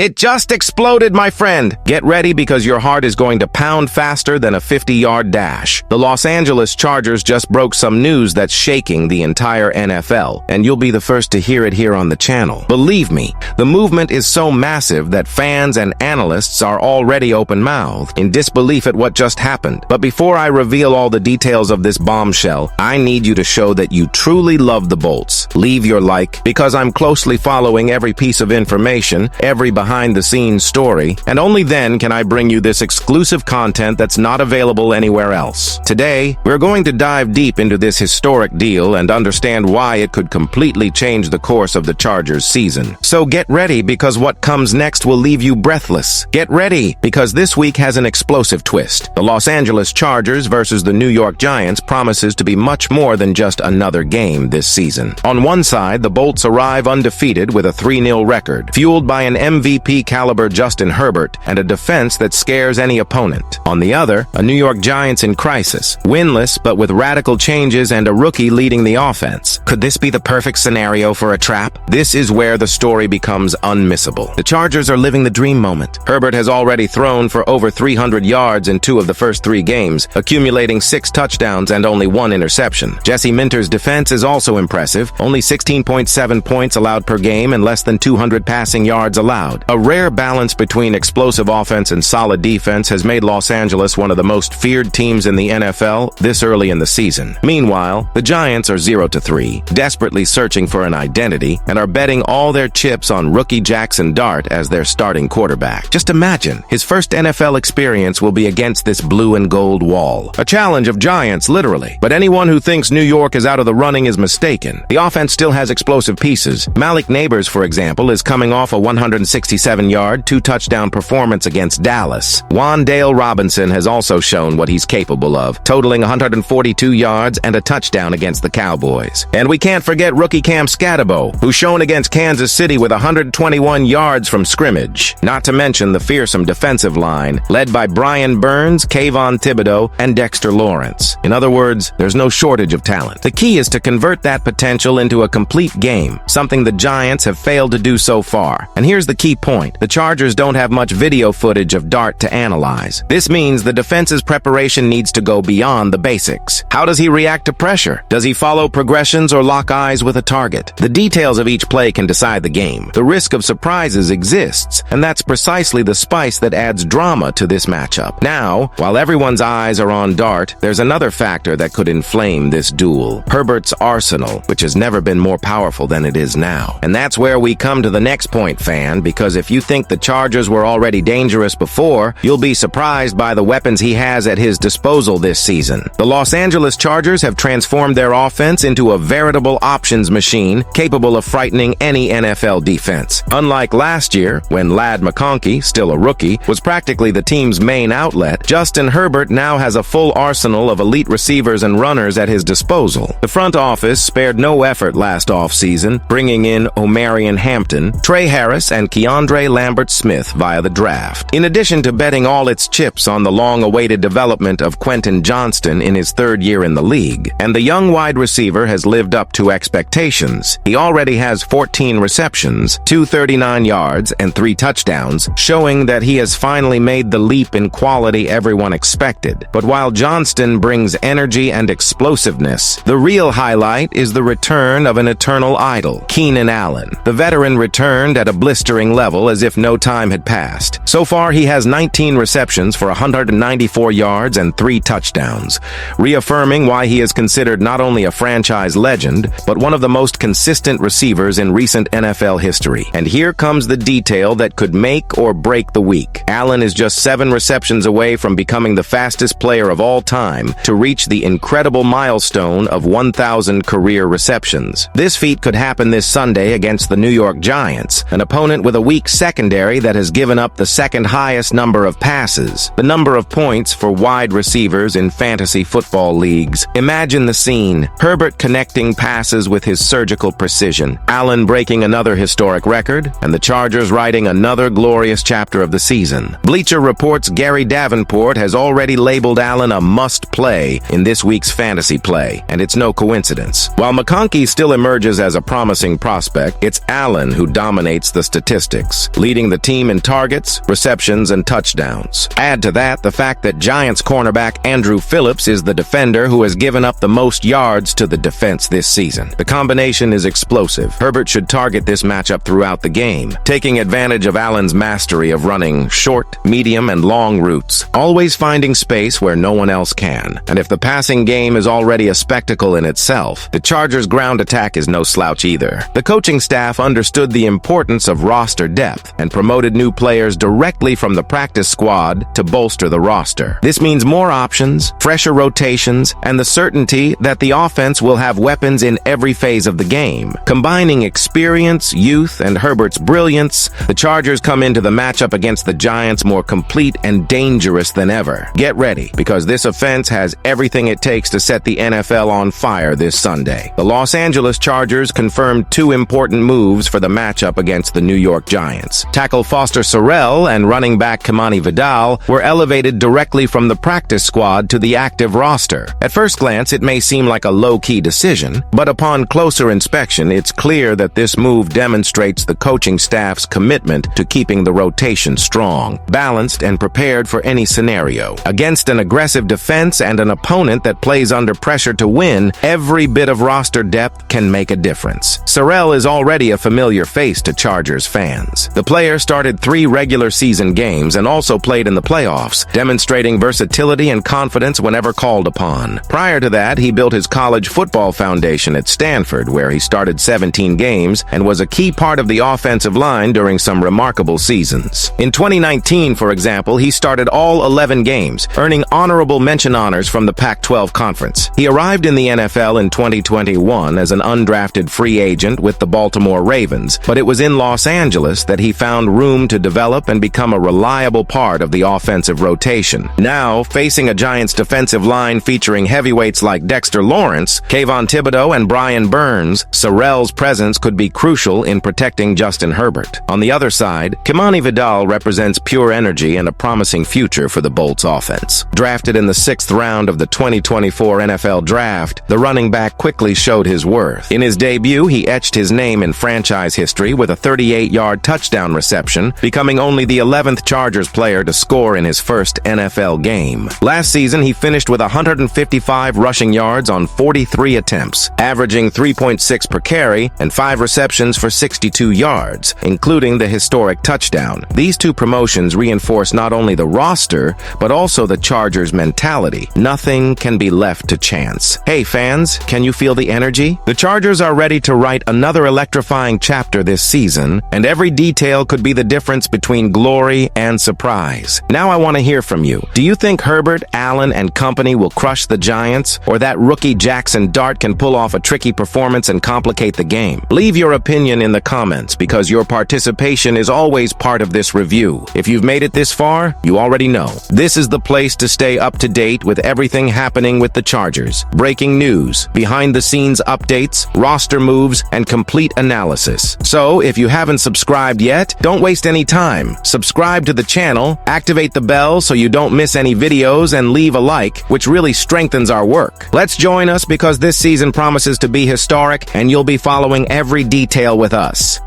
It just exploded, my friend! Get ready because your heart is going to pound faster than a 50-yard dash. The Los Angeles Chargers just broke some news that's shaking the entire NFL, and you'll be the first to hear it here on the channel. Believe me, the movement is so massive that fans and analysts are already open-mouthed in disbelief at what just happened. But before I reveal all the details of this bombshell, I need you to show that you truly love the Bolts. Leave your like, because I'm closely following every piece of information, every behind-the-scenes story, and only then can I bring you this exclusive content that's not available anywhere else. Today, we're going to dive deep into this historic deal and understand why it could completely change the course of the Chargers season. So get ready, because what comes next will leave you breathless. Get ready, because this week has an explosive twist. The Los Angeles Chargers versus the New York Giants promises to be much more than just another game this season. On one side, the Bolts arrive undefeated with a 3-0 record, fueled by an MVP-caliber Justin Herbert and a defense that scares any opponent. On the other, a New York Giants in crisis, winless but with radical changes and a rookie leading the offense. Could this be the perfect scenario for a trap? This is where the story becomes unmissable. The Chargers are living the dream moment. Herbert has already thrown for over 300 yards in 2 of the first 3 games, accumulating 6 touchdowns and only 1 interception. Jesse Minter's defense is also impressive, only 16.7 points allowed per game and less than 200 passing yards allowed. A rare balance between explosive offense and solid defense has made Los Angeles one of the most feared teams in the NFL this early in the season. Meanwhile, the Giants are 0-3, desperately searching for an identity, and are betting all their chips on rookie Jackson Dart as their starting quarterback. Just imagine, his first NFL experience will be against this blue and gold wall. A challenge of giants, literally. But anyone who thinks New York is out of the running is mistaken. The offense still has explosive pieces. Malik Neighbors, for example, is coming off a 167-yard, 2-touchdown performance against Dallas. Wan'Dale Robinson has also shown what he's capable of, totaling 142 yards and a touchdown against the Cowboys. And we can't forget rookie Cam Scatabo, who's shown against Kansas City with 121 yards from scrimmage. Not to mention the fearsome defensive line, led by Brian Burns, Kayvon Thibodeau, and Dexter Lawrence. In other words, there's no shortage of talent. The key is to convert that potential into a complete game, something the Giants have failed to do so far. And here's the key point. The Chargers don't have much video footage of Dart to analyze. This means the defense's preparation needs to go beyond the basics. How does he react to pressure? Does he follow progressions or lock eyes with a target? The details of each play can decide the game. The risk of surprises exists, and that's precisely the spice that adds drama to this matchup. Now, while everyone's eyes are on Dart, there's another factor that could inflame this duel. Herbert's arsenal, which has never been more powerful than it is now. And that's where we come to the next point, fan, because if you think the Chargers were already dangerous before, you'll be surprised by the weapons he has at his disposal this season. The Los Angeles Chargers have transformed their offense into a veritable options machine capable of frightening any NFL defense. Unlike last year, when Ladd McConkey, still a rookie, was practically the team's main outlet, Justin Herbert now has a full arsenal of elite receivers and runners at his disposal. The front office spared no effort last offseason, bringing in Omarion Hampton, Trey Harris, and Keandre Lambert-Smith via the draft. In addition to betting all its chips on the long-awaited development of Quentin Johnston in his 3rd year in the league, and the young wide receiver has lived up to expectations. He already has 14 receptions, 239 yards, and 3 touchdowns, showing that he has finally made the leap in quality everyone expected. But while Johnston brings energy and explosiveness, the real highlight is the return of an eternal idol, Keenan Allen. The veteran returned at a blistering level as if no time had passed. So far, he has 19 receptions for 194 yards and 3 touchdowns, reaffirming why he is considered not only a franchise legend, but one of the most consistent receivers in recent NFL history. And here comes the detail that could make or break the week. Allen is just 7 receptions away from becoming the fastest player of all time to reach the incredible milestone of 1,000 career receptions. This feat could happen this Sunday against the New York Giants, an opponent with a weak secondary that has given up the 2nd highest number of passes, the number of points for wide receivers in fantasy football leagues. Imagine the scene. Herbert connecting passes with his surgical precision, Allen breaking another historic record, and the Chargers writing another glorious chapter of the season. Bleacher Report's Gary Davenport has already labeled Allen a must-play in this week's fantasy play, and it's no coincidence. While McConkey still emerges as a promising prospect, it's Allen who dominates the statistics. ranks, leading the team in targets, receptions, and touchdowns. Add to that the fact that Giants cornerback Andrew Phillips is the defender who has given up the most yards to the defense this season. The combination is explosive. Herbert should target this matchup throughout the game, taking advantage of Allen's mastery of running short, medium, and long routes, always finding space where no one else can. And if the passing game is already a spectacle in itself, the Chargers' ground attack is no slouch either. The coaching staff understood the importance of roster depth and promoted new players directly from the practice squad to bolster the roster. This means more options, fresher rotations, and the certainty that the offense will have weapons in every phase of the game. Combining experience, youth, and Herbert's brilliance, the Chargers come into the matchup against the Giants more complete and dangerous than ever. Get ready, because this offense has everything it takes to set the NFL on fire this Sunday. The Los Angeles Chargers confirmed two important moves for the matchup against the New York Giants. Tackle Foster Sarell and running back Kimani Vidal were elevated directly from the practice squad to the active roster. At first glance, it may seem like a low-key decision, but upon closer inspection, it's clear that this move demonstrates the coaching staff's commitment to keeping the rotation strong, balanced, and prepared for any scenario. Against an aggressive defense and an opponent that plays under pressure to win, every bit of roster depth can make a difference. Sarell is already a familiar face to Chargers fans. The player started 3 regular season games and also played in the playoffs, demonstrating versatility and confidence whenever called upon. Prior to that, he built his college football foundation at Stanford, where he started 17 games and was a key part of the offensive line during some remarkable seasons. In 2019, for example, he started all 11 games, earning honorable mention honors from the Pac-12 Conference. He arrived in the NFL in 2021 as an undrafted free agent with the Baltimore Ravens, but it was in Los Angeles that he found room to develop and become a reliable part of the offensive rotation. Now, facing a Giants defensive line featuring heavyweights like Dexter Lawrence, Kayvon Thibodeau, and Brian Burns, Sarell's presence could be crucial in protecting Justin Herbert. On the other side, Kimani Vidal represents pure energy and a promising future for the Bolts offense. Drafted in the 6th round of the 2024 NFL Draft, the running back quickly showed his worth. In his debut, he etched his name in franchise history with a 38-yard touchdown reception, becoming only the 11th Chargers player to score in his first NFL game. Last season, he finished with 155 rushing yards on 43 attempts, averaging 3.6 per carry and 5 receptions for 62 yards, including the historic touchdown. These two promotions reinforce not only the roster, but also the Chargers' mentality. Nothing can be left to chance. Hey fans, can you feel the energy? The Chargers are ready to write another electrifying chapter this season, and every detail could be the difference between glory and surprise. Now I want to hear from you. Do you think Herbert, Allen, and company will crush the Giants, or that rookie Jackson Dart can pull off a tricky performance and complicate the game? Leave your opinion in the comments, because your participation is always part of this review. If you've made it this far, you already know. This is the place to stay up to date with everything happening with the Chargers. Breaking news, behind-the-scenes updates, roster moves, and complete analysis. So, if you haven't subscribed yet, don't waste any time. Subscribe to the channel, activate the bell so you don't miss any videos, and leave a like, which really strengthens our work. Let's join us, because this season promises to be historic, and you'll be following every detail with us.